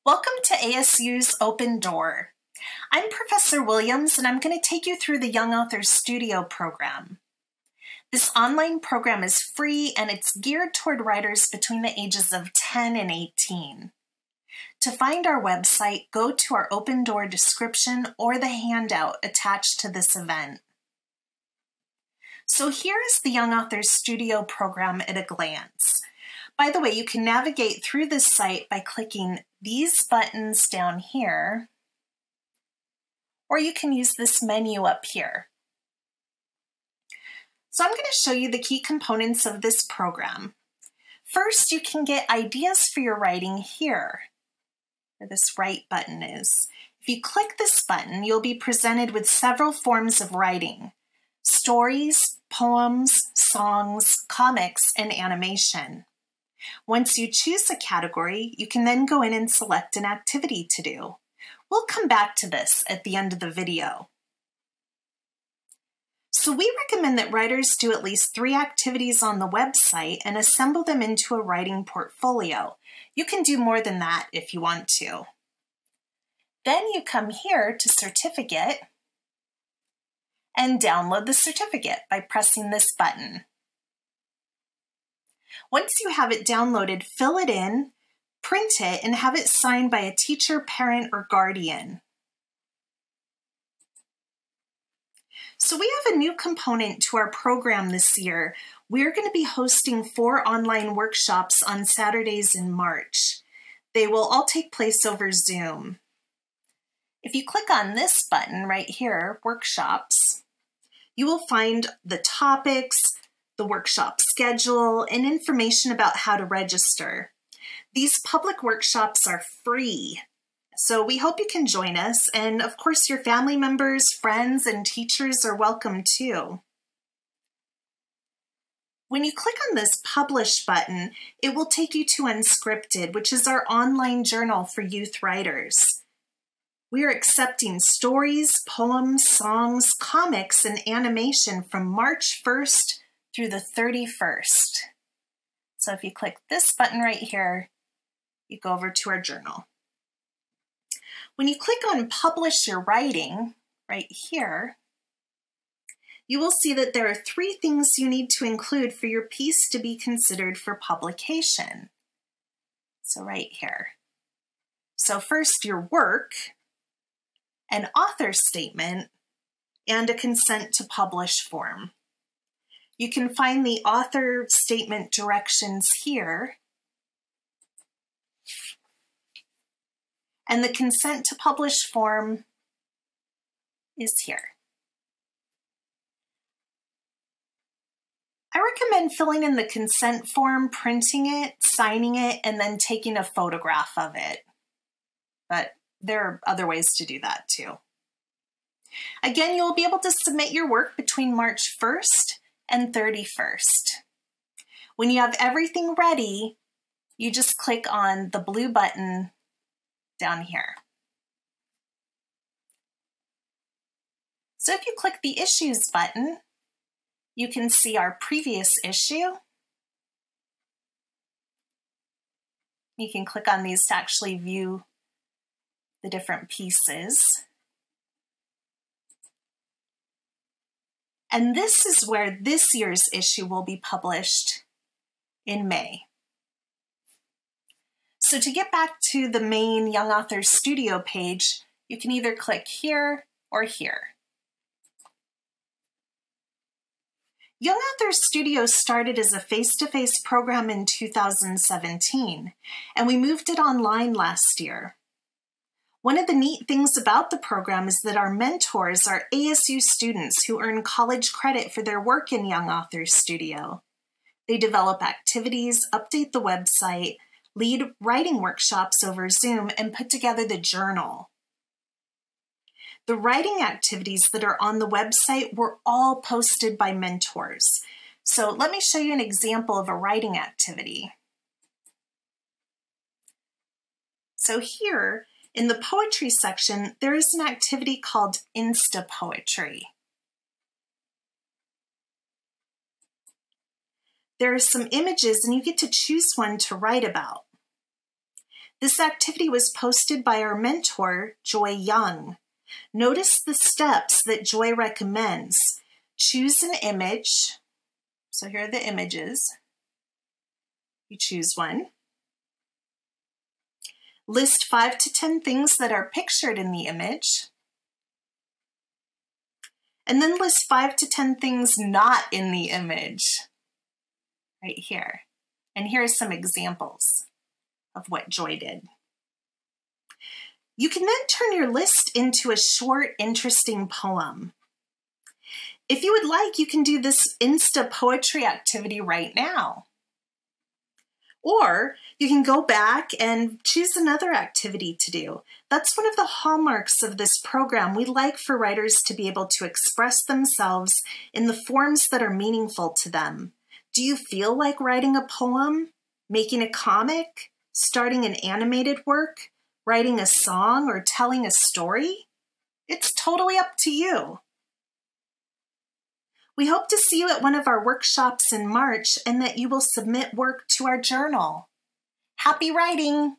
Welcome to ASU's Open Door. I'm Professor Williams, and I'm going to take you through the Young Authors Studio program. This online program is free, and it's geared toward writers between the ages of 10 and 18. To find our website, go to our Open Door description or the handout attached to this event. So here is the Young Authors Studio program at a glance. By the way, you can navigate through this site by clicking these buttons down here, or you can use this menu up here. So I'm going to show you the key components of this program. First, you can get ideas for your writing here, where this right button is. If you click this button, you'll be presented with several forms of writing: stories, poems, songs, comics, and animation. Once you choose a category, you can then go in and select an activity to do. We'll come back to this at the end of the video. So we recommend that writers do at least 3 activities on the website and assemble them into a writing portfolio. You can do more than that if you want to. Then you come here to Certificate and download the certificate by pressing this button. Once you have it downloaded, fill it in, print it, and have it signed by a teacher, parent, or guardian. So we have a new component to our program this year. We're going to be hosting 4 online workshops on Saturdays in March. They will all take place over Zoom. If you click on this button right here, Workshops, you will find the topics, the workshop schedule, and information about how to register. These public workshops are free, so we hope you can join us, and of course your family members, friends, and teachers are welcome too. When you click on this Publish button, it will take you to Unscripted, which is our online journal for youth writers. We are accepting stories, poems, songs, comics, and animation from March 1st through the 31st. So if you click this button right here, you go over to our journal. When you click on Publish Your Writing right here, you will see that there are 3 things you need to include for your piece to be considered for publication. So right here. So first, your work, an author statement, and a consent to publish form. You can find the author statement directions here, and the consent to publish form is here. I recommend filling in the consent form, printing it, signing it, and then taking a photograph of it. But there are other ways to do that too. Again, you'll be able to submit your work between March 1st and 31st. When you have everything ready, you just click on the blue button down here. So if you click the Issues button, you can see our previous issue. You can click on these to actually view the different pieces. And this is where this year's issue will be published in May. So to get back to the main Young Authors Studio page, you can either click here or here. Young Authors Studio started as a face-to-face program in 2017, and we moved it online last year. One of the neat things about the program is that our mentors are ASU students who earn college credit for their work in Young Authors Studio. They develop activities, update the website, lead writing workshops over Zoom, and put together the journal. The writing activities that are on the website were all posted by mentors. So let me show you an example of a writing activity. So here, in the poetry section, there is an activity called Insta Poetry. There are some images, and you get to choose one to write about. This activity was posted by our mentor, Joy Young. Notice the steps that Joy recommends. Choose an image. So here are the images. You choose one. List 5 to 10 things that are pictured in the image. And then list 5 to 10 things not in the image, right here. And here are some examples of what Joy did. You can then turn your list into a short, interesting poem. If you would like, you can do this Insta Poetry activity right now. Or you can go back and choose another activity to do. That's one of the hallmarks of this program. We like for writers to be able to express themselves in the forms that are meaningful to them. Do you feel like writing a poem, making a comic, starting an animated work, writing a song, or telling a story? It's totally up to you. We hope to see you at one of our workshops in March and that you will submit work to our journal. Happy writing!